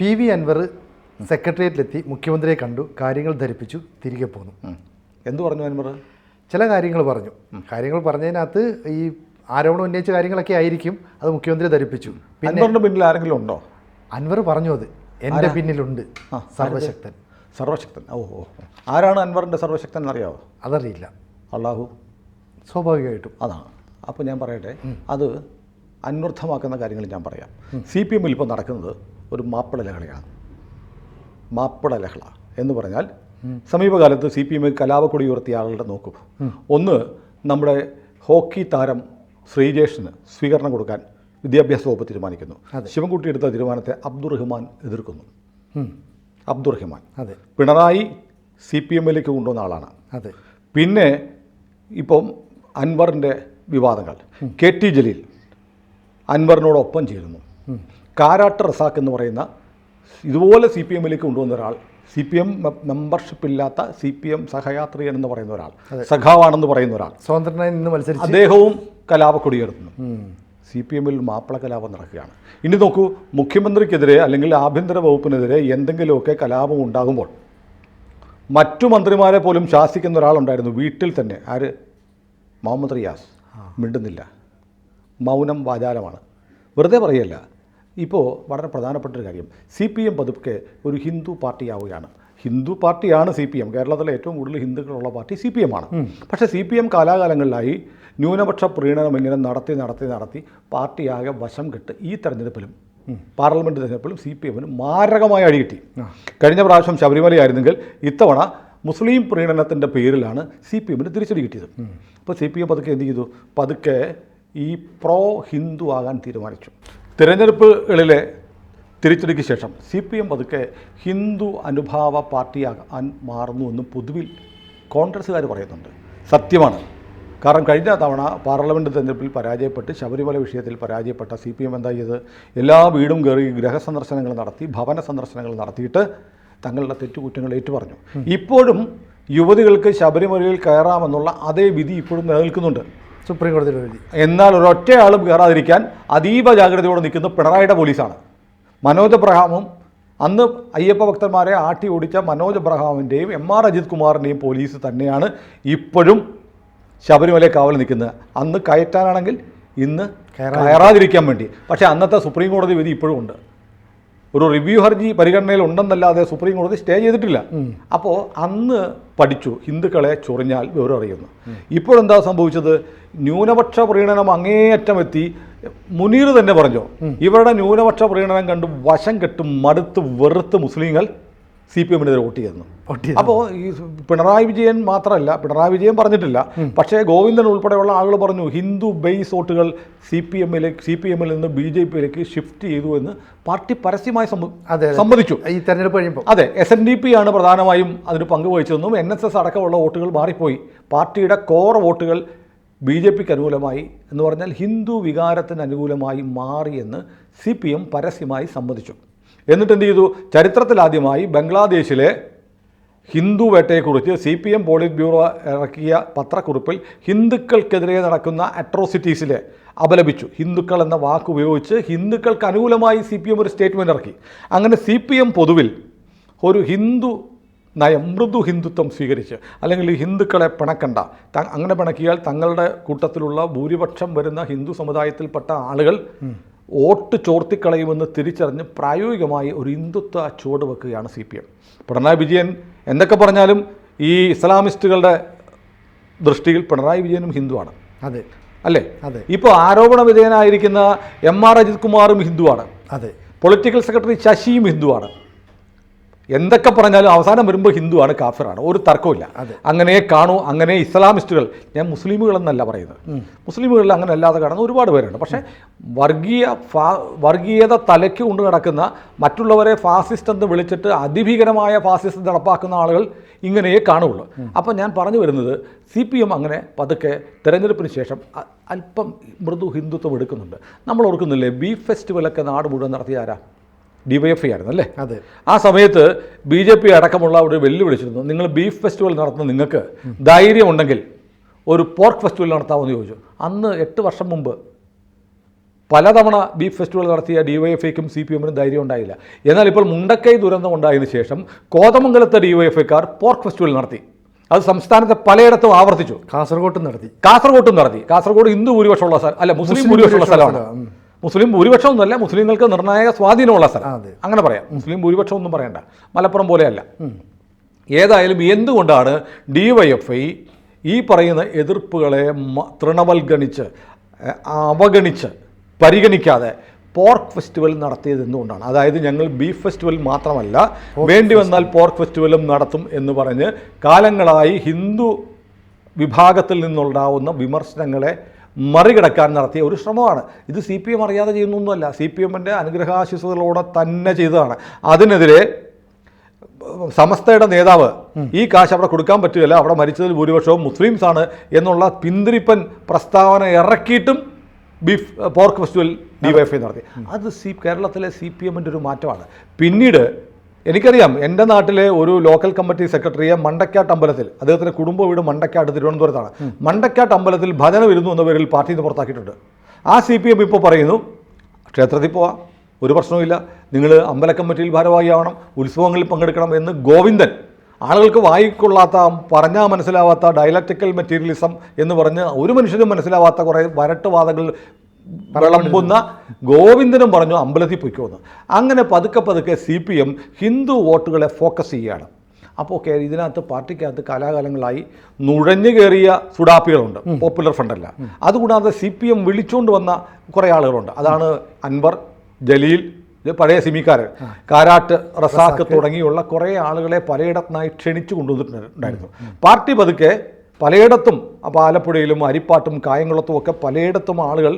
PV Anwar സെക്രട്ടേറിയറ്റിലെത്തി മുഖ്യമന്ത്രിയെ കണ്ടു, കാര്യങ്ങൾ ധരിപ്പിച്ചു, തിരികെ പോന്നു. എന്തു പറഞ്ഞു അൻവർ? ചില കാര്യങ്ങൾ പറഞ്ഞു. കാര്യങ്ങൾ പറഞ്ഞതിനകത്ത് ഈ ആരോപണം ഉന്നയിച്ച കാര്യങ്ങളൊക്കെ ആയിരിക്കും, അത് മുഖ്യമന്ത്രി ധരിപ്പിച്ചു. അൻവറിന്റെ പിന്നിൽ ആരെങ്കിലും ഉണ്ടോ? അൻവർ പറഞ്ഞു അത് എൻ്റെ പിന്നിലുണ്ട് സർവശക്തൻ. സർവശക്തൻ, ഓഹോ. ആരാണ് അൻവറിൻ്റെ സർവശക്തൻ എന്നറിയാവോ? അതറിയില്ല. അള്ളാഹു. സ്വാഭാവികമായിട്ടും അതാണ്. അപ്പോൾ ഞാൻ പറയട്ടെ, അത് അന്വർത്ഥമാക്കുന്ന കാര്യങ്ങൾ ഞാൻ പറയാം. CPM ഇപ്പോൾ നടക്കുന്നത് ഒരു മാപ്പിള ലഹളയാണ്. മാപ്പിള ലഹള എന്ന് പറഞ്ഞാൽ സമീപകാലത്ത് CPM കലാപക്കൊടി ഉയർത്തിയ ആളുകളുടെ നോക്കൂ. ഒന്ന്, നമ്മുടെ ഹോക്കി താരം ശ്രീജേഷിന് സ്വീകരണം കൊടുക്കാൻ വിദ്യാഭ്യാസ വകുപ്പ് തീരുമാനിക്കുന്നു. ശിവൻകുട്ടി എടുത്ത തീരുമാനത്തെ അബ്ദുറഹ്മാൻ എതിർക്കുന്നു. അബ്ദുറഹ്മാൻ പിണറായി CPMലേക്ക് കൊണ്ടുവന്ന ആളാണ്. പിന്നെ ഇപ്പം അൻവറിൻ്റെ വിവാദങ്ങൾ, KT ജലീൽ അൻവറിനോടൊപ്പം ചേരുന്നു. കാരാട്ട് റസാഖ് എന്ന് പറയുന്ന ഇതുപോലെ CPMലേക്ക് കൊണ്ടുവന്ന ഒരാൾ, CPM മെമ്പർഷിപ്പ് ഇല്ലാത്ത CPM സഹയാത്രികൻ എന്ന് പറയുന്ന ഒരാൾ, സഖാവാണെന്ന് പറയുന്ന ഒരാൾ, സ്വതന്ത്രനായി നിന്ന് മത്സരിച്ച് അദ്ദേഹവും കലാപക്കൊടി ഉയർത്തുന്നു. CPMൽ മാപ്പിള കലാപം നടക്കുകയാണ്. ഇനി നോക്കൂ, മുഖ്യമന്ത്രിക്കെതിരെ അല്ലെങ്കിൽ ആഭ്യന്തര വകുപ്പിനെതിരെ എന്തെങ്കിലുമൊക്കെ കലാപം ഉണ്ടാകുമ്പോൾ മറ്റു മന്ത്രിമാരെ പോലും ശാസിക്കുന്ന ഒരാളുണ്ടായിരുന്നു വീട്ടിൽ തന്നെ. ആര്? മുഹമ്മദ് റിയാസ്. മിണ്ടുന്നില്ല, മൗനം വാചാലമാണ്, വെറുതെ പറയല്ല. ഇപ്പോൾ വളരെ പ്രധാനപ്പെട്ട ഒരു കാര്യം, CPM പതുക്കെ ഒരു ഹിന്ദു പാർട്ടിയാവുകയാണ്. ഹിന്ദു പാർട്ടിയാണ് CPM. കേരളത്തിലെ ഏറ്റവും കൂടുതൽ ഹിന്ദുക്കളുള്ള പാർട്ടി CPM ആണ്. പക്ഷേ CPM കാലാകാലങ്ങളിലായി ന്യൂനപക്ഷ പ്രീണനം ഇങ്ങനെ നടത്തി പാർട്ടിയാകെ വശം കെട്ട് ഈ തെരഞ്ഞെടുപ്പിലും പാർലമെൻറ്റ് തെരഞ്ഞെടുപ്പിലും CPMന് മാരകമായ അടി കിട്ടി. കഴിഞ്ഞ പ്രാവശ്യം ശബരിമലയായിരുന്നെങ്കിൽ ഇത്തവണ മുസ്ലിം പ്രീണനത്തിൻ്റെ പേരിലാണ് CPMന് തിരിച്ചടി കിട്ടിയത്. അപ്പോൾ CPM പതുക്കെ എന്ത് ചെയ്തു? പതുക്കെ ഈ പ്രോ ഹിന്ദു ആകാൻ തീരുമാനിച്ചു. തിരഞ്ഞെടുപ്പുകളിലെ തിരിച്ചടിക്ക് ശേഷം CPM പതുക്കെ ഹിന്ദു അനുഭാവ പാർട്ടിയാകാൻ മാറുന്നുവെന്നും പൊതുവിൽ കോൺഗ്രസ്സുകാർ പറയുന്നുണ്ട്. സത്യമാണ്. കാരണം കഴിഞ്ഞ തവണ പാർലമെൻറ്റ് തെരഞ്ഞെടുപ്പിൽ പരാജയപ്പെട്ട് ശബരിമല വിഷയത്തിൽ പരാജയപ്പെട്ട CPM എന്താ ചെയ്തത്? എല്ലാ വീടും കയറി ഗൃഹസന്ദർശനങ്ങൾ നടത്തി, ഭവന സന്ദർശനങ്ങൾ നടത്തിയിട്ട് തങ്ങളുടെ തെറ്റുകുറ്റങ്ങൾ ഏറ്റുപറഞ്ഞു. ഇപ്പോഴും യുവതികൾക്ക് ശബരിമലയിൽ കയറാമെന്നുള്ള അതേ വിധി ഇപ്പോഴും നിലനിൽക്കുന്നുണ്ട്, സുപ്രീം കോടതിയുടെ വിധി. എന്നാൽ ഒരൊറ്റ ആളും കയറാതിരിക്കാൻ അതീവ ജാഗ്രതയോടെ നിൽക്കുന്ന പിണറായിയുടെ പോലീസാണ്. മനോജ് എബ്രഹാമും അന്ന് അയ്യപ്പ ഭക്തന്മാരെ ആട്ടി ഓടിച്ച മനോജ് എബ്രഹാമിൻ്റെയും MR അജിത് കുമാറിൻ്റെയും പോലീസ് തന്നെയാണ് ഇപ്പോഴും ശബരിമല കാവൽ നിൽക്കുന്നത്. അന്ന് കയറ്റാനാണെങ്കിൽ ഇന്ന് കയറാതിരിക്കാൻ വേണ്ടി. പക്ഷേ അന്നത്തെ സുപ്രീം കോടതി വിധി ഇപ്പോഴും ഉണ്ട്. ഒരു റിവ്യൂ ഹർജി പരിഗണനയിൽ ഉണ്ടെന്നല്ലാതെ സുപ്രീം കോടതി സ്റ്റേ ചെയ്തിട്ടില്ല. അപ്പോൾ അന്ന് പഠിച്ചു ഹിന്ദുക്കളെ ചൊറിഞ്ഞാൽ വിവരം അറിയുന്നു. ഇപ്പോഴെന്താ സംഭവിച്ചത്? ന്യൂനപക്ഷ പ്രീണനം അങ്ങേയറ്റം എത്തി. മുനീർ തന്നെ പറഞ്ഞു, ഇവരുടെ ന്യൂനപക്ഷ പ്രീണനം കണ്ട് വശം കെട്ട് മടുത്ത് വെറുത്ത് മുസ്ലിങ്ങൾ CPMനെതിരെ വോട്ട് ചെയ്യുന്നു. അപ്പോൾ ഈ പിണറായി വിജയൻ മാത്രമല്ല, പിണറായി വിജയൻ പറഞ്ഞിട്ടില്ല, പക്ഷേ ഗോവിന്ദൻ ഉൾപ്പെടെയുള്ള ആളുകൾ പറഞ്ഞു ഹിന്ദു ബേസ് വോട്ടുകൾ CPMൽ നിന്ന് BJPയിലേക്ക് ഷിഫ്റ്റ് ചെയ്തു എന്ന് പാർട്ടി പരസ്യമായി സമ്മതിച്ചു ഈ തെരഞ്ഞെടുപ്പ് കഴിയുമ്പോൾ. അതെ, SNDP ആണ് പ്രധാനമായും അതിന് പങ്കുവഹിച്ചതെന്നും NSS അടക്കമുള്ള വോട്ടുകൾ മാറിപ്പോയി. പാർട്ടിയുടെ കോർ വോട്ടുകൾ BJPക്ക് അനുകൂലമായി എന്ന് പറഞ്ഞാൽ ഹിന്ദു വികാരത്തിന് അനുകൂലമായി മാറിയെന്ന് CPM പരസ്യമായി സമ്മതിച്ചു. എന്നിട്ട് എന്ത് ചെയ്തു? ചരിത്രത്തിലാദ്യമായി ബംഗ്ലാദേശിലെ ഹിന്ദു വേട്ടയെക്കുറിച്ച് CPM പോളിറ്റ് ബ്യൂറോ ഇറക്കിയ പത്രക്കുറിപ്പിൽ ഹിന്ദുക്കൾക്കെതിരെ നടക്കുന്ന അട്രോസിറ്റീസിലെ അപലപിച്ചു. ഹിന്ദുക്കൾ എന്ന വാക്ക് ഉപയോഗിച്ച് ഹിന്ദുക്കൾക്ക് അനുകൂലമായി CPM ഒരു സ്റ്റേറ്റ്മെൻറ്റ് ഇറക്കി. അങ്ങനെ CPM പൊതുവിൽ ഒരു ഹിന്ദു നയം, മൃദു ഹിന്ദുത്വം സ്വീകരിച്ച്, അല്ലെങ്കിൽ ഈ ഹിന്ദുക്കളെ പിണക്കണ്ട, അങ്ങനെ പിണക്കിയാൽ തങ്ങളുടെ കൂട്ടത്തിലുള്ള ഭൂരിപക്ഷം വരുന്ന ഹിന്ദു സമുദായത്തിൽപ്പെട്ട ആളുകൾ വോട്ട് ചോർത്തിക്കളയുമെന്ന് തിരിച്ചറിഞ്ഞ് പ്രായോഗികമായി ഒരു ഹിന്ദുത്വ ചുവട് വെക്കുകയാണ് CPM. പിണറായി വിജയൻ എന്തൊക്കെ പറഞ്ഞാലും ഈ ഇസ്ലാമിസ്റ്റുകളുടെ ദൃഷ്ടിയിൽ പിണറായി വിജയനും ഹിന്ദുവാണ്. അതെ അല്ലേ? അതെ. ഇപ്പോൾ ആരോപണ വിധേയനായിരിക്കുന്ന MR അജിത് കുമാറും ഹിന്ദുവാണ്. അതെ. പൊളിറ്റിക്കൽ സെക്രട്ടറി ശശിയും ഹിന്ദുവാണ്. എന്തൊക്കെ പറഞ്ഞാലും അവസാനം വരുമ്പോൾ ഹിന്ദുവാണ്, കാഫിറാണ്, ഒരു തർക്കമില്ല. അങ്ങനെ കാണൂ. അങ്ങനെ ഇസ്ലാമിസ്റ്റുകൾ, ഞാൻ മുസ്ലിമുകളെന്നല്ല പറയുന്നത്, മുസ്ലിമുകളിൽ അങ്ങനെ അല്ലാതെ കാണുന്ന ഒരുപാട് പേരുണ്ട്. പക്ഷേ വർഗീയത തലയ്ക്ക് കൊണ്ട് നടക്കുന്ന, മറ്റുള്ളവരെ ഫാസിസ്റ്റ് എന്ന് വിളിച്ചിട്ട് അതിഭീകരമായ ഫാസിസ്റ്റ് നടപ്പാക്കുന്ന ആളുകൾ ഇങ്ങനെയേ കാണുള്ളൂ. അപ്പം ഞാൻ പറഞ്ഞു വരുന്നത്, CPM അങ്ങനെ പതുക്കെ തെരഞ്ഞെടുപ്പിന് ശേഷം അല്പം മൃദു ഹിന്ദുത്വം എടുക്കുന്നുണ്ട്. നമ്മൾ ഓർക്കുന്നില്ലേ, ബീഫ് ഫെസ്റ്റിവലൊക്കെ നാട് മുഴുവൻ നടത്തിയ ആരാ? DYFI ആയിരുന്നു അല്ലേ? അതെ. ആ സമയത്ത് BJP അടക്കമുള്ള ഒരു വെല്ലുവിളിച്ചിരുന്നു, നിങ്ങൾ ബീഫ് ഫെസ്റ്റിവൽ നടത്തുന്ന നിങ്ങൾക്ക് ധൈര്യമുണ്ടെങ്കിൽ ഒരു പോർക്ക് ഫെസ്റ്റിവൽ നടത്താമെന്ന് ചോദിച്ചു. അന്ന് 8 വർഷം മുമ്പ് പലതവണ ബീഫ് ഫെസ്റ്റിവൽ നടത്തിയ DYFIക്കും CPMനും ധൈര്യം ഉണ്ടായില്ല. എന്നാൽ ഇപ്പോൾ മുണ്ടക്കൈ ദുരന്തം ഉണ്ടായതിനു ശേഷം കോതമംഗലത്തെ DYFIക്കാർ പോർക്ക് ഫെസ്റ്റിവൽ നടത്തി. അത് സംസ്ഥാനത്തെ പലയിടത്തും ആവർത്തിച്ചു. കാസർഗോട്ടും നടത്തി. കാസർഗോഡ് ഹിന്ദു ഭൂരിപക്ഷമുള്ള സ്ഥലം അല്ല, മുസ്ലിം ഭൂരിപക്ഷമുള്ള സ്ഥലമാണ്. മുസ്ലിം ഭൂരിപക്ഷം ഒന്നുമല്ല, മുസ്ലിങ്ങൾക്ക് നിർണായക സ്വാധീനമുള്ള സ്ഥലം, അങ്ങനെ പറയാം. മുസ്ലിം ഭൂരിപക്ഷം ഒന്നും പറയണ്ട, മലപ്പുറം പോലെയല്ല. ഏതായാലും എന്തുകൊണ്ടാണ് DYFI ഈ പറയുന്ന എതിർപ്പുകളെ തൃണവൽഗണിച്ച് അവഗണിച്ച് പരിഗണിക്കാതെ പോർക്ക് ഫെസ്റ്റിവൽ നടത്തിയത് എന്തുകൊണ്ടാണ്? അതായത് ഞങ്ങൾ ബീഫ് ഫെസ്റ്റിവൽ മാത്രമല്ല, വേണ്ടി വന്നാൽ പോർക്ക് ഫെസ്റ്റിവലും നടത്തും എന്ന് പറഞ്ഞ് കാലങ്ങളായി ഹിന്ദു വിഭാഗത്തിൽ നിന്നുണ്ടാവുന്ന വിമർശനങ്ങളെ മറികടക്കാൻ നടത്തിയ ഒരു ശ്രമമാണ് ഇത്. CPM അറിയാതെ ചെയ്യുന്നൊന്നുമല്ല, CPMൻ്റെ അനുഗ്രഹാശിസുകളോടെ തന്നെ ചെയ്തതാണ്. അതിനെതിരെ സമസ്തയുടെ നേതാവ് ഈ കാശ് അവിടെ കൊടുക്കാൻ പറ്റുകയില്ല, അവിടെ മരിച്ചതിൽ ഭൂരിപക്ഷവും മുസ്ലിംസാണ് എന്നുള്ള പിന്തിരിപ്പൻ പ്രസ്താവന ഇറക്കിയിട്ടും പോർക്ക് ഫെസ്റ്റിവൽ DYFI നടത്തി. അത് കേരളത്തിലെ CPMൻ്റെ ഒരു മാറ്റമാണ്. പിന്നീട് എനിക്കറിയാം, എൻ്റെ നാട്ടിലെ ഒരു ലോക്കൽ കമ്മിറ്റി സെക്രട്ടറിയെ മണ്ടക്കാട്ട് അമ്പലത്തിൽ, അദ്ദേഹത്തിൻ്റെ കുടുംബ വീട് മണ്ടക്കാട്ട് തിരുവനന്തപുരത്താണ്, മണ്ടക്കാട്ട് അമ്പലത്തിൽ ഭജന വരുന്നു എന്ന പേരിൽ പാർട്ടിയിൽ നിന്ന് പുറത്താക്കിയിട്ടുണ്ട്. ആ CPM ഇപ്പോൾ പറയുന്നു ക്ഷേത്രത്തിൽ പോവാം, ഒരു പ്രശ്നവുമില്ല, നിങ്ങൾ അമ്പല കമ്മിറ്റിയിൽ ഭാരവാഹിയാവണം, ഉത്സവങ്ങളിൽ പങ്കെടുക്കണം എന്ന് ഗോവിന്ദൻ, ആളുകൾക്ക് വായിക്കൊള്ളാത്ത, പറഞ്ഞാൽ മനസ്സിലാവാത്ത ഡയലക്റ്റിക്കൽ മെറ്റീരിയലിസം എന്ന് പറഞ്ഞ് ഒരു മനുഷ്യനും മനസ്സിലാവാത്ത കുറേ വരട്ടുവാദങ്ങൾ വിളമ്പുന്ന ഗോവിന്ദനും പറഞ്ഞു അമ്പലത്തിൽ പൊയ്ക്കോന്ന്. അങ്ങനെ പതുക്കെ CPM ഹിന്ദു വോട്ടുകളെ ഫോക്കസ് ചെയ്യുകയാണ്. അപ്പോൾ ഇതിനകത്ത് പാർട്ടിക്കകത്ത് കാലാകാലങ്ങളായി നുഴഞ്ഞു കയറിയ സുഡാപ്പികളുണ്ട്, പോപ്പുലർ ഫണ്ടല്ല. അതുകൂടാതെ CPM വിളിച്ചുകൊണ്ട് വന്ന കുറേ ആളുകളുണ്ട്. അതാണ് അൻവർ, ജലീൽ, പഴയ സിമിക്കാരൻ, കാരാട്ട് റസാക്ക് തുടങ്ങിയുള്ള കുറേ ആളുകളെ പലയിടത്തുനിന്നായി ക്ഷണിച്ചു കൊണ്ടുവന്നിട്ടുണ്ടായിരുന്നു. പാർട്ടി പതുക്കെ പലയിടത്തും, അപ്പോൾ ആലപ്പുഴയിലും അരിപ്പാട്ടും കായംകുളത്തും ഒക്കെ പലയിടത്തും ആളുകൾ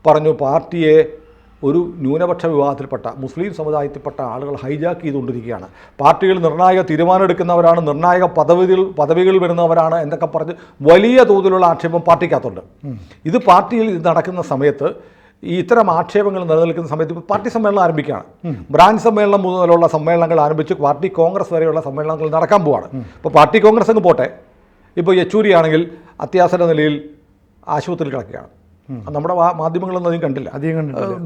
പറഞ്ഞു പാർട്ടിയെ ഒരു ന്യൂനപക്ഷ വിഭാഗത്തിൽപ്പെട്ട മുസ്ലിം സമുദായത്തിൽപ്പെട്ട ആളുകൾ ഹൈജാക്ക് ചെയ്തുകൊണ്ടിരിക്കുകയാണ്, പാർട്ടിയിൽ നിർണായക തീരുമാനമെടുക്കുന്നവരാണ്, നിർണായക പദവികൾ വരുന്നവരാണ് എന്നൊക്കെ പറഞ്ഞ് വലിയ തോതിലുള്ള ആക്ഷേപം പാർട്ടിക്കകത്തുണ്ട്. ഇത് പാർട്ടിയിൽ നടക്കുന്ന സമയത്ത്, ഈ ഇത്തരം ആക്ഷേപങ്ങൾ നിലനിൽക്കുന്ന സമയത്ത് ഇപ്പോൾ പാർട്ടി സമ്മേളനം ആരംഭിക്കുകയാണ്. ബ്രാഞ്ച് സമ്മേളനം മുതലുള്ള സമ്മേളനങ്ങൾ ആരംഭിച്ച് പാർട്ടി കോൺഗ്രസ് വരെയുള്ള സമ്മേളനങ്ങൾ നടക്കാൻ പോവാണ്. ഇപ്പോൾ പാർട്ടി കോൺഗ്രസ് അങ്ങ് പോട്ടെ, ഇപ്പോൾ യെച്ചൂരി ആണെങ്കിൽ അത്യാസന്ന നിലയിൽ ആശുപത്രിയിൽ കിടക്കുകയാണ്. നമ്മുടെ മാധ്യമങ്ങളൊന്നും അധികം കണ്ടില്ല.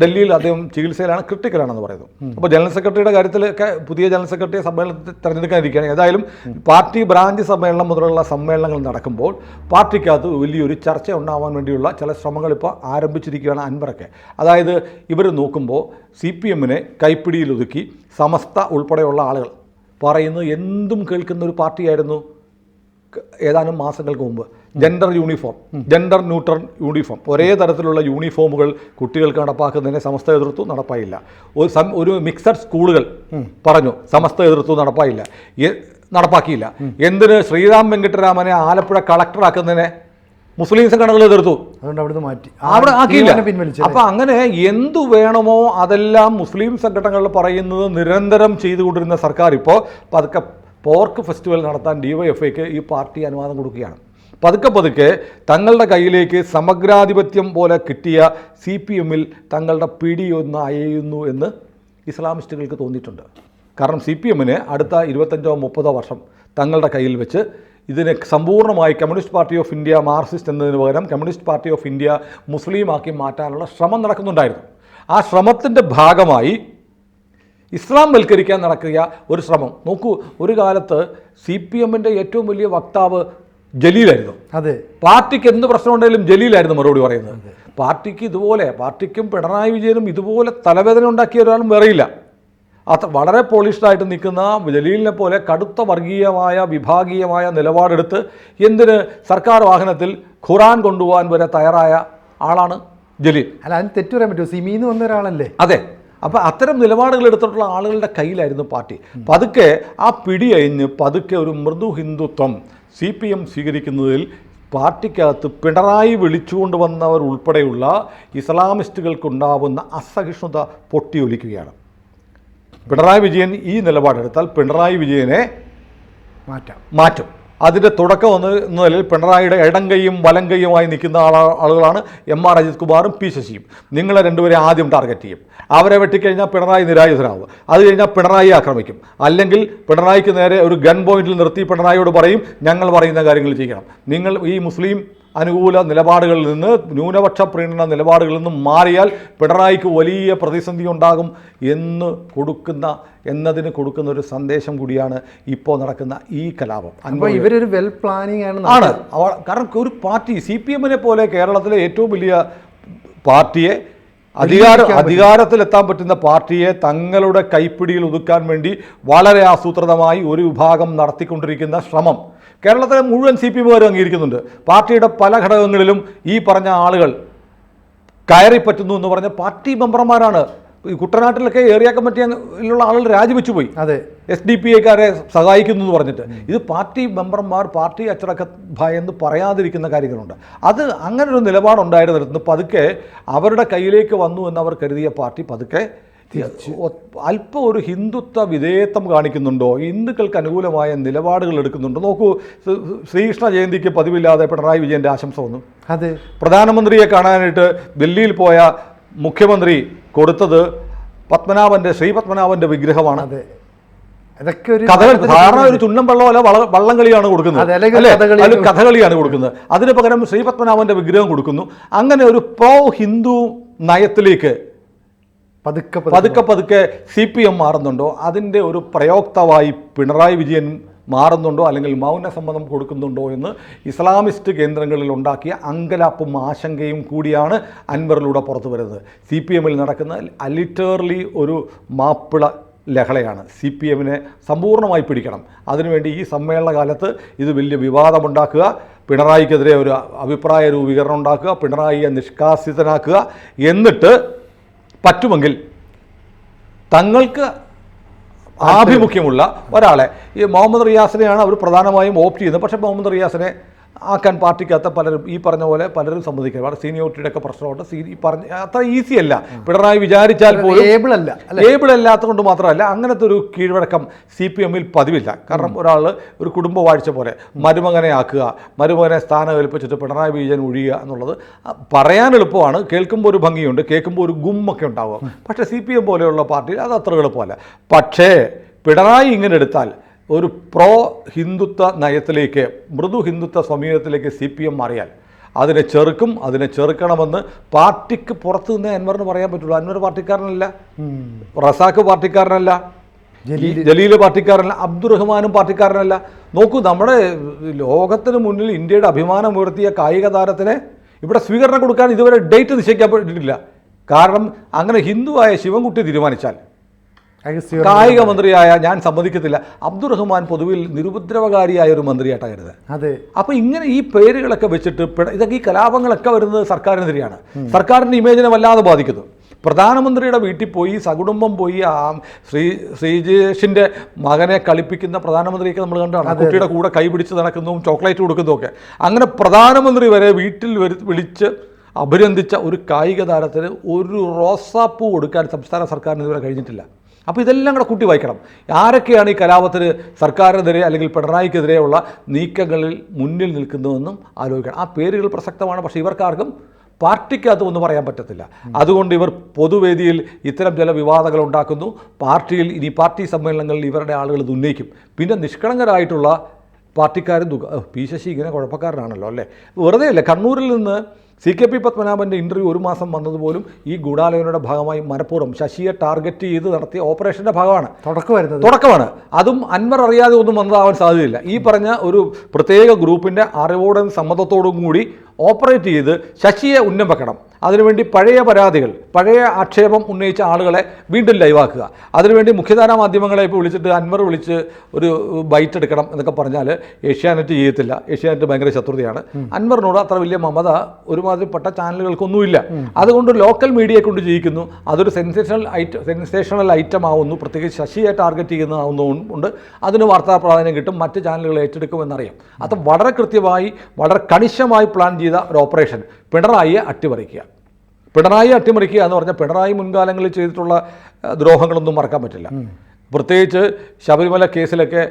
ഡൽഹിയിൽ അദ്ദേഹം ചികിത്സയിലാണ്, ക്രിട്ടിക്കലാണെന്ന് പറയുന്നു. അപ്പോൾ ജനറൽ സെക്രട്ടറിയുടെ കാര്യത്തിലൊക്കെ പുതിയ ജനറൽ സെക്രട്ടറിയെ സമ്മേളനത്തിൽ തിരഞ്ഞെടുക്കാനിരിക്കുകയാണ്. ഏതായാലും പാർട്ടി ബ്രാഞ്ച് സമ്മേളനം മുതലുള്ള സമ്മേളനങ്ങൾ നടക്കുമ്പോൾ പാർട്ടിക്കകത്ത് വലിയൊരു ചർച്ച ഉണ്ടാവാൻ വേണ്ടിയുള്ള ചില ശ്രമങ്ങൾ ഇപ്പോൾ ആരംഭിച്ചിരിക്കുകയാണ് അൻവറൊക്കെ. അതായത് ഇവർ നോക്കുമ്പോൾ CPMനെ കൈപ്പിടിയിലൊതുക്കി സമസ്ത ഉൾപ്പെടെയുള്ള ആളുകൾ പറയുന്നത് എന്തും കേൾക്കുന്ന ഒരു പാർട്ടിയായിരുന്നു ഏതാനും മാസങ്ങൾക്ക് മുമ്പ്. ജെൻഡർ ന്യൂട്രൽ യൂണിഫോം, ഒരേ തരത്തിലുള്ള യൂണിഫോമുകൾ കുട്ടികൾക്ക് നടപ്പാക്കുന്നതിനെ സമസ്ത എതിർത്തു, നടപ്പായില്ല. ഒരു മിക്സഡ് സ്കൂളുകൾ പറഞ്ഞു, സമസ്ത എതിർത്തു, നടപ്പാക്കിയില്ല. എന്തിന് ശ്രീറാം വെങ്കിട്ടരാമനെ ആലപ്പുഴ കളക്ടറാക്കുന്നതിനെ മുസ്ലിം സംഘടനകൾ എതിർത്തു, അതുകൊണ്ട് അവിടുന്ന് മാറ്റി, അവിടെ ആക്കിയില്ല. അപ്പം അങ്ങനെ എന്തു വേണമോ അതെല്ലാം മുസ്ലിം സംഘടനകൾ പറയുന്നത് നിരന്തരം ചെയ്തുകൊണ്ടിരുന്ന സർക്കാർ ഇപ്പോൾ പതുക്കെ പോർക്ക് ഫെസ്റ്റിവൽ നടത്താൻ DYFIക്ക് ഈ പാർട്ടി അനുവാദം കൊടുക്കുകയാണ്. പതുക്കെ തങ്ങളുടെ കയ്യിലേക്ക് സമഗ്രാധിപത്യം പോലെ കിട്ടിയ CPMൽ തങ്ങളുടെ പിടിയൊന്ന് അയയുന്നു എന്ന് ഇസ്ലാമിസ്റ്റുകൾക്ക് തോന്നിയിട്ടുണ്ട്. കാരണം CPMന് അടുത്ത 25-30 വർഷം തങ്ങളുടെ കയ്യിൽ വെച്ച് ഇതിനെ സമ്പൂർണ്ണമായി Communist Party of India Marxist എന്നതിന് പകരം കമ്മ്യൂണിസ്റ്റ് പാർട്ടി ഓഫ് ഇന്ത്യ മുസ്ലിമാക്കി മാറ്റാനുള്ള ശ്രമം നടക്കുന്നുണ്ടായിരുന്നു. ആ ശ്രമത്തിൻ്റെ ഭാഗമായി ഇസ്ലാം വൽക്കരിക്കാൻ നടക്കുക ഒരു ശ്രമം. നോക്കൂ, ഒരു കാലത്ത് CPMൻ്റെ ഏറ്റവും വലിയ വക്താവ് ജലീലായിരുന്നു. അതെ, പാർട്ടിക്ക് എന്ത് പ്രശ്നമുണ്ടെങ്കിലും ജലീലായിരുന്നു മറുപടി പറയുന്നത്. പാർട്ടിക്കും പിണറായി വിജയനും ഇതുപോലെ തലവേദന ഉണ്ടാക്കിയ ഒരാളും വേറെയില്ല. വളരെ പോളിഷ്ഡായിട്ട് നിൽക്കുന്ന ജലീലിനെ പോലെ കടുത്ത വർഗീയമായ വിഭാഗീയമായ നിലപാടെടുത്ത് എന്തിന് സർക്കാർ വാഹനത്തിൽ ഖുറാൻ കൊണ്ടുപോകാൻ വരെ തയ്യാറായ ആളാണ് ജലീൽ. അല്ല, അതിന് തെറ്റു പറയാൻ പറ്റുമോ? സിമിന്ന് വന്ന ഒരാളല്ലേ. അതെ, അപ്പോൾ അത്തരം നിലപാടുകൾ എടുത്തിട്ടുള്ള ആളുകളുടെ കയ്യിലായിരുന്നു പാർട്ടി. പതുക്കെ ആ പിടിയഴിഞ്ഞ് പതുക്കെ ഒരു മൃദു ഹിന്ദുത്വം CPM സ്വീകരിക്കുന്നതിൽ പാർട്ടിക്കകത്ത് പിണറായി വിളിച്ചുകൊണ്ടുവന്നവർ ഉൾപ്പെടെയുള്ള ഇസ്ലാമിസ്റ്റുകൾക്കുണ്ടാവുന്ന അസഹിഷ്ണുത പൊട്ടിയൊലിക്കുകയാണ്. പിണറായി വിജയൻ ഈ നിലപാടെടുത്താൽ പിണറായി വിജയനെ മാറ്റും. അതിൻ്റെ തുടക്കം എന്ന നിലയിൽ പിണറായിയുടെ ഇടം കൈയും വലം കൈയുമായി നിൽക്കുന്ന ആളുകളാണ് MR അജിത് കുമാറും P ശശിയും. നിങ്ങളെ രണ്ടുപേരെ ആദ്യം ടാർഗറ്റ് ചെയ്യും. അവരെ വെട്ടിക്കഴിഞ്ഞാൽ പിണറായി നിരായുധനാവും. അത് കഴിഞ്ഞാൽ പിണറായി ആക്രമിക്കും. അല്ലെങ്കിൽ പിണറായിക്ക് നേരെ ഒരു ഗൺ പോയിന്റിൽ നിർത്തി പിണറായിയോട് പറയും, ഞങ്ങൾ പറയുന്ന കാര്യങ്ങൾ ചെയ്യണം, നിങ്ങൾ ഈ മുസ്ലിം അനുകൂല നിലപാടുകളിൽ നിന്ന്, ന്യൂനപക്ഷ പ്രീണന നിലപാടുകളിൽ നിന്നും മാറിയാൽ പിണറായിക്ക് വലിയ പ്രതിസന്ധി ഉണ്ടാകും എന്നതിന് കൊടുക്കുന്ന ഒരു സന്ദേശം കൂടിയാണ് ഇപ്പോൾ നടക്കുന്ന ഈ കലാപം. അപ്പോൾ ഇവരൊരു വെൽ പ്ലാനിങ് ആണ്. കാരണം ഒരു പാർട്ടി CPM പോലെ കേരളത്തിലെ ഏറ്റവും വലിയ പാർട്ടിയെ അധികാരത്തിലെത്താൻ പറ്റുന്ന പാർട്ടിയെ തങ്ങളുടെ കൈപ്പിടിയിൽ ഒതുക്കാൻ വേണ്ടി വളരെ ആസൂത്രിതമായി ഒരു വിഭാഗം നടത്തിക്കൊണ്ടിരിക്കുന്ന ശ്രമം കേരളത്തിലെ മുഴുവൻ CPMകാരും അംഗീകരിക്കുന്നുണ്ട്. പാർട്ടിയുടെ പല ഘടകങ്ങളിലും ഈ പറഞ്ഞ ആളുകൾ കയറിപ്പറ്റുന്നു എന്ന് പറഞ്ഞ പാർട്ടി മെമ്പർമാരാണ്. ഈ കുട്ടനാട്ടിലൊക്കെ ഏരിയ കമ്മിറ്റിയിലുള്ള ആളുകൾ രാജിവെച്ചു പോയി, അതെ, SDPIക്കാരെ സഹായിക്കുന്നു എന്ന് പറഞ്ഞിട്ട്. ഇത് പാർട്ടി മെമ്പർമാർ പാർട്ടി അച്ചടക്ക ഭയന്ന് പറയാതിരിക്കുന്ന കാര്യങ്ങളുണ്ട്. അത് അങ്ങനൊരു നിലപാടുണ്ടായിരുന്നിടത്ത് പതുക്കെ അവരുടെ കയ്യിലേക്ക് വന്നു എന്നവർ കരുതിയ പാർട്ടി പതുക്കെ അല്പം ഒരു ഹിന്ദുത്വ വിധേയത്വം കാണിക്കുന്നുണ്ടോ, ഹിന്ദുക്കൾക്ക് അനുകൂലമായ നിലപാടുകൾ എടുക്കുന്നുണ്ടോ? നോക്കൂ, ശ്രീകൃഷ്ണ ജയന്തിക്ക് പതിവില്ലാതെ പിണറായി വിജയൻ്റെ ആശംസ വന്നു. അതെ, പ്രധാനമന്ത്രിയെ കാണാനായിട്ട് ഡൽഹിയിൽ പോയ മുഖ്യമന്ത്രി കൊടുത്തത് ശ്രീ പത്മനാഭന്റെ വിഗ്രഹമാണ്. അതെ, ഇതൊക്കെ ഒരു സാധാരണ ഒരു ചുണ്ണം വെള്ളമല്ല, വള്ളംകളിയാണ് കൊടുക്കുന്നത്, അല്ലെങ്കിൽ കഥകളിയാണ് കൊടുക്കുന്നത്. അതിന് പകരം ശ്രീ പത്മനാഭന്റെ വിഗ്രഹം കൊടുക്കുന്നു. അങ്ങനെ ഒരു പ്രോ ഹിന്ദു നയത്തിലേക്ക് പതുക്കെ CPM മാറുന്നുണ്ടോ? അതിൻ്റെ ഒരു പ്രയോക്താവായി പിണറായി വിജയൻ മാറുന്നുണ്ടോ, അല്ലെങ്കിൽ മൗനസമ്മതം കൊടുക്കുന്നുണ്ടോ എന്ന് ഇസ്ലാമിസ്റ്റ് കേന്ദ്രങ്ങളിൽ ഉണ്ടാക്കിയ അങ്കലാപ്പും ആശങ്കയും കൂടിയാണ് അൻവറിലൂടെ പുറത്തു വരുന്നത്. CPMൽ നടക്കുന്ന ലിറ്ററലി ഒരു മാപ്പിള ലഹളയാണ്. CPMനെ സമ്പൂർണ്ണമായി പിടിക്കണം. അതിനുവേണ്ടി ഈ സമ്മേളന കാലത്ത് ഇത് വലിയ വിവാദമുണ്ടാക്കുക, പിണറായിക്കെതിരെ ഒരു അഭിപ്രായ രൂപീകരണം ഉണ്ടാക്കുക, പിണറായിയെ നിഷ്കാസിതനാക്കുക, എന്നിട്ട് പറ്റുമെങ്കിൽ തങ്ങൾക്ക് ആഭിമുഖ്യമുള്ള ഒരാളെ, ഈ മുഹമ്മദ് റിയാസിനെയാണ് അവർ പ്രധാനമായും ഓപ്റ്റ് ചെയ്യുന്നത്. പക്ഷേ മുഹമ്മദ് റിയാസിനെ ആക്കാൻ പാർട്ടിക്കകത്ത് പലരും ഈ പറഞ്ഞ പോലെ പലരും സമ്മതിക്കുക. വളരെ സീനിയോറിറ്റിയുടെ ഒക്കെ പ്രശ്നമുണ്ട്. അത്ര ഈസി അല്ല. പിണറായി വിചാരിച്ചാൽ പോലും ഏബിൾ അല്ലാത്തതുകൊണ്ട് മാത്രമല്ല, അങ്ങനത്തെ ഒരു കീഴ്വഴക്കം CPMൽ പതിവില്ല. കാരണം ഒരാൾ ഒരു കുടുംബവാഴ്ച പോലെ മരുമകനെ ആക്കുക, മരുമകനെ സ്ഥാനം ഏൽപ്പിച്ചിട്ട് പിണറായി വിജയൻ ഒഴിയുക എന്നുള്ളത് പറയാൻ എളുപ്പമാണ്, കേൾക്കുമ്പോൾ ഒരു ഭംഗിയുണ്ട്, കേൾക്കുമ്പോൾ ഒരു ഗുമ്മൊക്കെ ഉണ്ടാവും. പക്ഷേ CPM പോലെയുള്ള പാർട്ടിയിൽ അത് അത്ര എളുപ്പമല്ല. പക്ഷേ പിണറായി ഇങ്ങനെ എടുത്താൽ ഒരു പ്രോ ഹിന്ദുത്വ നയത്തിലേക്ക്, മൃദു ഹിന്ദുത്വ സമീപനത്തിലേക്ക് CPM മാറിയാൽ അതിനെ ചെറുക്കണമെന്ന് പാർട്ടിക്ക് പുറത്ത് നിന്ന് അൻവറിന് പറയാൻ പറ്റുള്ളൂ. അൻവർ പാർട്ടിക്കാരനല്ല, റസാഖ് പാർട്ടിക്കാരനല്ല, ജലീൽ പാർട്ടിക്കാരനല്ല, അബ്ദുറഹ്മാനും പാർട്ടിക്കാരനല്ല. നോക്കൂ, നമ്മുടെ ലോകത്തിന് മുന്നിൽ ഇന്ത്യയുടെ അഭിമാനം ഉയർത്തിയ കായിക താരത്തിന് ഇവിടെ സ്വീകരണം കൊടുക്കാൻ ഇതുവരെ ഡേറ്റ് നിശ്ചയിക്കപ്പെട്ടിട്ടില്ല. കാരണം അങ്ങനെ ഹിന്ദുവായ ശിവൻകുട്ടി തീരുമാനിച്ചാൽ കായിക മന്ത്രിയായ ഞാൻ സമ്മതിക്കത്തില്ല. അബ്ദുറഹ്മാൻ പൊതുവിൽ നിരുപദ്രവകാരിയായ ഒരു മന്ത്രിയായിട്ടാണ് കരുതുന്നത്. അതെ. അപ്പോൾ ഇങ്ങനെ ഈ പേരുകളൊക്കെ വെച്ചിട്ട് ഇതൊക്കെ ഈ കലാപങ്ങളൊക്കെ വരുന്നത് സർക്കാരിനെതിരെയാണ്. സർക്കാരിൻ്റെ ഇമേജിനെ വല്ലാതെ ബാധിക്കുന്നു. പ്രധാനമന്ത്രിയുടെ വീട്ടിൽ പോയി സകുടുംബം പോയി ശ്രീജേഷിൻ്റെ മകനെ കളിപ്പിക്കുന്ന പ്രധാനമന്ത്രിയൊക്കെ നമ്മൾ കണ്ടാണ്. കുട്ടിയുടെ കൂടെ കൈപിടിച്ച് നടക്കുന്നതും ചോക്ലേറ്റ് കൊടുക്കുന്നതുമൊക്കെ. അങ്ങനെ പ്രധാനമന്ത്രി വരെ വീട്ടിൽ വിളിച്ച് അഭിനന്ദിച്ച ഒരു കായിക താരത്തിന് ഒരു റോസാപ്പൂ കൊടുക്കാൻ സംസ്ഥാന സർക്കാരിന് ഇതുവരെ കഴിഞ്ഞിട്ടില്ല. അപ്പോൾ ഇതെല്ലാം കൂടെ കൂട്ടി വായിക്കണം. ആരൊക്കെയാണ് ഈ കലാപത്തിന് സർക്കാരിനെതിരെ അല്ലെങ്കിൽ പിണറായിക്കെതിരെയുള്ള നീക്കങ്ങളിൽ മുന്നിൽ നിൽക്കുന്നതെന്നും ആലോചിക്കണം. ആ പേരുകൾ പ്രസക്തമാണ്. പക്ഷേ ഇവർക്കാർക്കും പാർട്ടിക്കകത്ത് ഒന്നും പറയാൻ പറ്റത്തില്ല. അതുകൊണ്ട് ഇവർ പൊതുവേദിയിൽ ഇത്തരം ചില വിവാദങ്ങൾ ഉണ്ടാക്കുന്നു. പാർട്ടിയിൽ ഇനി പാർട്ടി സമ്മേളനങ്ങളിൽ ഇവരുടെ ആളുകൾ ഇത് ഉന്നയിക്കും. പിന്നെ നിഷ്കളങ്കരായിട്ടുള്ള പാർട്ടിക്കാരും പി ശശി ഇങ്ങനെ കുഴപ്പക്കാരനാണല്ലോ അല്ലേ, വെറുതെ അല്ലേ. കണ്ണൂരിൽ നിന്ന് CKP പത്മനാഭൻ്റെ ഇൻ്റർവ്യൂ ഒരു മാസം വന്നതുപോലും ഈ ഗൂഢാലോചനയുടെ ഭാഗമായി മനഃപൂർവ്വം ശശിയെ ടാർഗറ്റ് ചെയ്ത് നടത്തിയ ഓപ്പറേഷൻ്റെ ഭാഗമാണ്, തുടക്കമാണ്. അതും അൻവർ അറിയാതെ ഒന്നും വന്നതാവാൻ സാധ്യതയില്ല. ഈ പറഞ്ഞ ഒരു പ്രത്യേക ഗ്രൂപ്പിൻ്റെ അറിവോടും സമ്മതത്തോടും കൂടി ഓപ്പറേറ്റ് ചെയ്ത് ശശിയെ ഉന്നം വെക്കണം. അതിനുവേണ്ടി പഴയ പരാതികൾ, പഴയ ആക്ഷേപം ഉന്നയിച്ച ആളുകളെ വീണ്ടും ലൈവാക്കുക. അതിനുവേണ്ടി മുഖ്യധാരാ മാധ്യമങ്ങളെ ഇപ്പോൾ വിളിച്ചിട്ട് അൻവർ വിളിച്ച് ഒരു ബൈറ്റ് എടുക്കണം എന്നൊക്കെ പറഞ്ഞാൽ ഏഷ്യാനെറ്റ് ചെയ്യത്തില്ല. ഏഷ്യാനെറ്റ് ഭയങ്കര ശത്രുതയാണ്. അൻവറിനോട് അത്ര വലിയ മമത ഒരുമാതിരിപ്പെട്ട ചാനലുകൾക്കൊന്നുമില്ല. അതുകൊണ്ട് ലോക്കൽ മീഡിയയെ കൊണ്ട് ചെയ്യിക്കുന്നു. അതൊരു സെൻസേഷണൽ ഐറ്റം ആവുന്നു. പ്രത്യേകിച്ച് ശശിയെ ടാർഗറ്റ് ചെയ്യുന്നതാവുന്നതുകൊണ്ട് അതിന് വാർത്താ പ്രാധാന്യം കിട്ടും. മറ്റ് ചാനലുകൾ ഏറ്റെടുക്കുമെന്നറിയാം. അത് വളരെ കൃത്യമായി, വളരെ കണിശമായി പ്ലാൻ ചെയ്ത ഒരു ഓപ്പറേഷൻ. പിണറായിയെ അട്ടിമറിക്കുക എന്ന് പറഞ്ഞാൽ പിണറായി മുൻകാലങ്ങളിൽ ചെയ്തിട്ടുള്ള ദ്രോഹങ്ങളൊന്നും മറക്കാൻ പറ്റില്ല. പ്രത്യേകിച്ച് ശബരിമല കേസിലൊക്കെ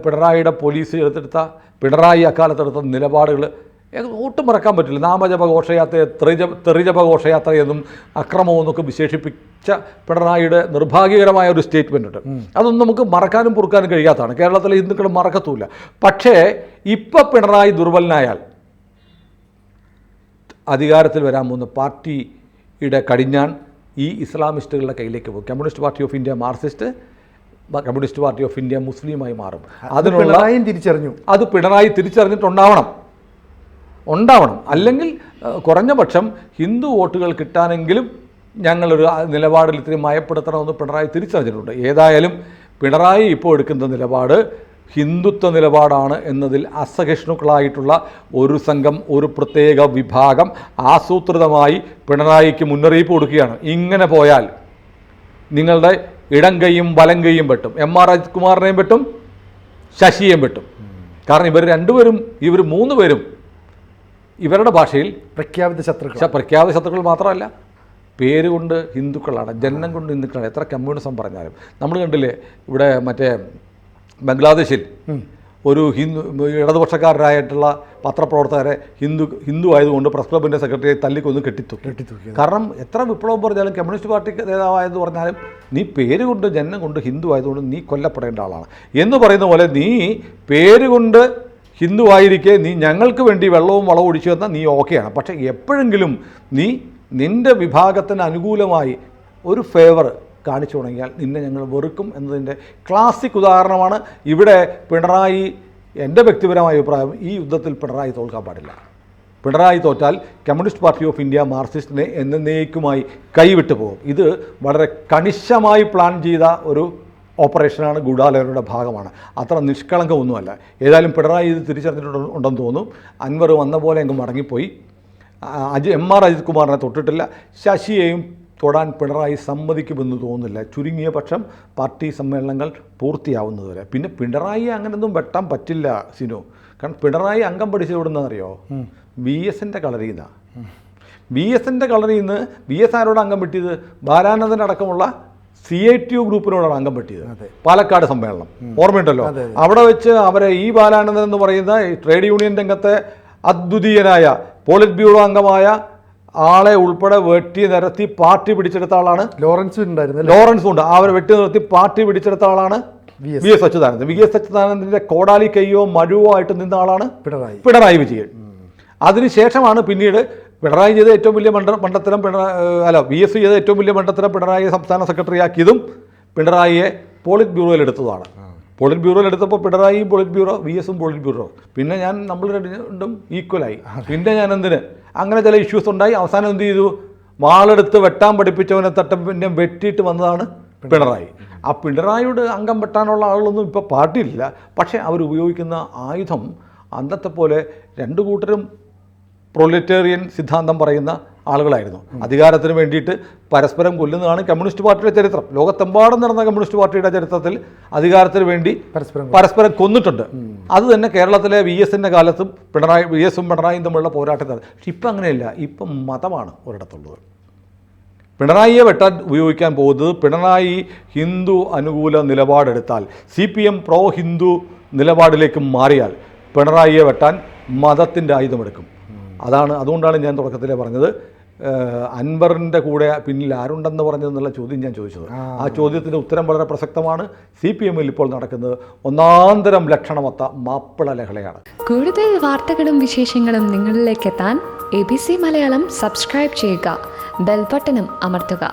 പിണറായിയുടെ പോലീസ് എടുത്തെടുത്ത, പിണറായി അക്കാലത്തെടുത്ത നിലപാടുകൾ ഒട്ടും മറക്കാൻ പറ്റില്ല. നാമജപ ഘോഷയാത്രയെ തെറിജപ ഘോഷയാത്രയെന്നും അക്രമമെന്നൊക്കെ വിശേഷിപ്പിച്ച പിണറായിയുടെ നിർഭാഗ്യകരമായ ഒരു സ്റ്റേറ്റ്മെൻ്റ് ഉണ്ട്. അതൊന്നും നമുക്ക് മറക്കാനും പൊറുക്കാനും കഴിയാത്തതാണ്. കേരളത്തിലെ ഹിന്ദുക്കൾ മറക്കത്തുമില്ല. പക്ഷേ ഇപ്പം പിണറായി ദുർബലനായാൽ അധികാരത്തിൽ വരാൻ പോകുന്ന പാർട്ടിയുടെ കടിഞ്ഞാൺ ഈ ഇസ്ലാമിസ്റ്റുകളുടെ കയ്യിലേക്ക് പോകും. Communist Party of India Marxist, communist Party of India മുസ്ലിമായി മാറും. അതിനുള്ള തിരിച്ചറിഞ്ഞു. അത് പിണറായി തിരിച്ചറിഞ്ഞിട്ടുണ്ടാവണം. അല്ലെങ്കിൽ കുറഞ്ഞ പക്ഷം ഹിന്ദു വോട്ടുകൾ കിട്ടാനെങ്കിലും ഞങ്ങളൊരു നിലപാടിൽ ഇത്തിരി മയപ്പെടുത്തണമെന്ന് പിണറായി തിരിച്ചറിഞ്ഞിട്ടുണ്ട്. ഏതായാലും പിണറായി ഇപ്പോൾ എടുക്കുന്ന നിലപാട് ഹിന്ദുത്വ നിലപാടാണ് എന്നതിൽ അസഹിഷ്ണുക്കളായിട്ടുള്ള ഒരു സംഘം, ഒരു പ്രത്യേക വിഭാഗം ആസൂത്രിതമായി പിണറായിക്ക് മുന്നറിയിപ്പ് കൊടുക്കുകയാണ്. ഇങ്ങനെ പോയാൽ നിങ്ങളുടെ ഇടം കൈയും വലം കൈയും വെട്ടും. MR അജിത് കുമാറിനെയും വെട്ടും, ശശിയെയും വെട്ടും. കാരണം ഇവർ മൂന്ന് പേരും ഇവരുടെ ഭാഷയിൽ പ്രഖ്യാപിത ശത്രുക്കൾ മാത്രമല്ല, പേരുകൊണ്ട് ഹിന്ദുക്കളാണ്, ജന്മം കൊണ്ട് ഹിന്ദുക്കളാണ്. എത്ര കമ്മ്യൂണിസം പറഞ്ഞാലും നമ്മൾ കണ്ടില്ലേ, ഇവിടെ മറ്റേ ബംഗ്ലാദേശിൽ ഒരു ഇടതുപക്ഷക്കാരായിട്ടുള്ള പത്രപ്രവർത്തകരെ ഹിന്ദു ആയതുകൊണ്ട് പ്രസ് ക്ലബിൻ്റെ സെക്രട്ടറിയെ തല്ലിക്കൊന്ന് കെട്ടിത്തൂക്കി. കാരണം എത്ര വിപ്ലവം പറഞ്ഞാലും കമ്മ്യൂണിസ്റ്റ് പാർട്ടി നേതാവായെന്ന് പറഞ്ഞാലും നീ പേരുകൊണ്ട് ജന്മം കൊണ്ട് ഹിന്ദു ആയതുകൊണ്ട് നീ കൊല്ലപ്പെടേണ്ട ആളാണ് എന്ന് പറയുന്ന പോലെ, നീ പേരുകൊണ്ട് ഹിന്ദു ആയിരിക്കെ നീ ഞങ്ങൾക്ക് വേണ്ടി വെള്ളവും വളവും ഒഴിച്ചു തന്നാൽ നീ ഓക്കെയാണ്. പക്ഷേ എപ്പോഴെങ്കിലും നീ നിൻ്റെ വിഭാഗത്തിന് അനുകൂലമായി ഒരു ഫേവർ കാണിച്ചു തുടങ്ങിയാൽ നിന്നെ ഞങ്ങൾ വെറുക്കും എന്നതിൻ്റെ ക്ലാസിക് ഉദാഹരണമാണ് ഇവിടെ പിണറായി. എൻ്റെ വ്യക്തിപരമായ അഭിപ്രായം, ഈ യുദ്ധത്തിൽ പിണറായി തോൽക്കാൻ പാടില്ല. പിണറായി തോറ്റാൽ കമ്മ്യൂണിസ്റ്റ് പാർട്ടി ഓഫ് ഇന്ത്യ മാർക്സിസ്റ്റിനെ എന്നേക്കുമായി കൈവിട്ടു പോകും. ഇത് വളരെ കണിശമായി പ്ലാൻ ചെയ്ത ഒരു ഓപ്പറേഷനാണ്, ഗൂഢാലോചനയുടെ ഭാഗമാണ്. അത്ര നിഷ്കളങ്കമൊന്നുമല്ല. ഏതായാലും പിണറായി ഇത് തിരിച്ചറിഞ്ഞിട്ടുണ്ടെന്ന് തോന്നുന്നു. അൻവർ വന്ന പോലെ അങ്ങ് മടങ്ങിപ്പോയി. MR അജിത് കുമാറിനെ തൊട്ടിട്ടില്ല. ശശിയെയും തൊടാൻ പിണറായി സമ്മതിക്കുമെന്ന് തോന്നുന്നില്ല, ചുരുങ്ങിയ പക്ഷം പാർട്ടി സമ്മേളനങ്ങൾ പൂർത്തിയാവുന്നതുവരെ. പിന്നെ പിണറായി അങ്ങനെയൊന്നും വെട്ടാൻ പറ്റില്ല സിനു. കാരണം പിണറായി അംഗം പഠിച്ചത് എവിടുന്നറിയോ? VSൻ്റെ കളരിയിൽ നിന്നാണ്. VSൻ്റെ കളരിയിൽ നിന്ന് VS ആരോട് അംഗം വെട്ടിയത്? ബാലാനന്ദനടക്കമുള്ള CITU ഗ്രൂപ്പിനോടാണ് അംഗം വെട്ടിയത്. പാലക്കാട് സമ്മേളനം ഓർമ്മയുണ്ടല്ലോ. അവിടെ വെച്ച് അവരെ ഈ ബാലാനന്ദൻ എന്ന് പറയുന്ന ട്രേഡ് യൂണിയൻ രംഗത്തെ അദ്വിതീയനായ പോളിറ്റ് ബ്യൂറോ അംഗമായ ആളെ ഉൾപ്പെടെ വെട്ടി നിരത്തി പാർട്ടി പിടിച്ചെടുത്ത ആളാണ്. ലോറൻസും ഉണ്ട്. അവരെ വെട്ടി നിർത്തി പാർട്ടി പിടിച്ചെടുത്ത ആളാണ് VS അച്യുതാനന്ദൻ. VS അച്യുതാനന്ദൻ്റെ കോടാലി കയ്യോ മഴുവോ ആയിട്ട് നിന്ന ആളാണ് പിണറായി വിജയൻ. അതിനുശേഷമാണ് പിന്നീട് പിണറായി ചെയ്ത ഏറ്റവും വലിയ മണ്ഡലം VS ചെയ്ത ഏറ്റവും വലിയ മണ്ഡലം പിണറായിയെ സംസ്ഥാന സെക്രട്ടറി ആക്കിയതും പിണറായിയെ പോളിറ്റ് ബ്യൂറോയിൽ എടുത്തതാണ്. പോളിറ്റ് ബ്യൂറോയിൽ എടുത്തപ്പോൾ പിണറായിയും പോളിറ്റ് ബ്യൂറോ, VSും പോളിറ്റ് ബ്യൂറോ. പിന്നെ നമ്മൾ രണ്ടും ഈക്വലായി. പിന്നെ ഞാൻ എന്തിന് അങ്ങനെ ചില ഇഷ്യൂസ് ഉണ്ടായി. അവസാനം എന്ത് ചെയ്തു? വാളെടുത്ത് വെട്ടാൻ പഠിപ്പിച്ചവനെ പിന്നെ വെട്ടിയിട്ട് വന്നതാണ് പിണറായി. ആ പിണറായിയോട് അംഗം വെട്ടാനുള്ള ആളുകളൊന്നും ഇപ്പോൾ പാർട്ടിയില്ല. പക്ഷേ അവർ ഉപയോഗിക്കുന്ന ആയുധം അന്നത്തെ പോലെ രണ്ടു കൂട്ടരും പ്രൊലറ്റേറിയൻ സിദ്ധാന്തം പറയുന്ന ആളുകളായിരുന്നു. അധികാരത്തിന് വേണ്ടിയിട്ട് പരസ്പരം കൊല്ലുന്നതാണ് കമ്മ്യൂണിസ്റ്റ് പാർട്ടിയുടെ ചരിത്രം. ലോകത്തെമ്പാടും നടന്ന കമ്മ്യൂണിസ്റ്റ് പാർട്ടിയുടെ ചരിത്രത്തിൽ അധികാരത്തിന് വേണ്ടി പരസ്പരം കൊന്നിട്ടുണ്ട്. അത് തന്നെ കേരളത്തിലെ VSൻ്റെ കാലത്തും VSും പിണറായിയും തമ്മിലുള്ള പോരാട്ടത്തിൽ. പക്ഷെ ഇപ്പം അങ്ങനെയല്ല. ഇപ്പം മതമാണ് ഒരിടത്തുള്ളത്. പിണറായിയെ വെട്ടാൻ ഉപയോഗിക്കാൻ പോകുന്നത്, പിണറായി ഹിന്ദു അനുകൂല നിലപാടെടുത്താൽ, CPM പ്രോ ഹിന്ദു നിലപാടിലേക്ക് മാറിയാൽ പിണറായിയെ വെട്ടാൻ മതത്തിൻ്റെ ആയുധമെടുക്കും. അതുകൊണ്ടാണ് ഞാൻ തുടക്കത്തിലേ പറഞ്ഞത്, അൻവറിൻ്റെ കൂടെ പിന്നിൽ ആരുണ്ടെന്ന് പറഞ്ഞതെന്നുള്ള ചോദ്യം ഞാൻ ചോദിച്ചത്. ആ ചോദ്യത്തിൻ്റെ ഉത്തരം വളരെ പ്രസക്തമാണ്. CPMൽ ഇപ്പോൾ നടക്കുന്നത് ഒന്നാന്തരം ലക്ഷണമൊത്ത മാപ്പിള ലഹളയാണ്. കൂടുതൽ വാർത്തകളും വിശേഷങ്ങളും നിങ്ങളിലേക്ക് എത്താൻ ABC മലയാളം സബ്സ്ക്രൈബ് ചെയ്യുക, ബെൽ ബട്ടണും അമർത്തുക.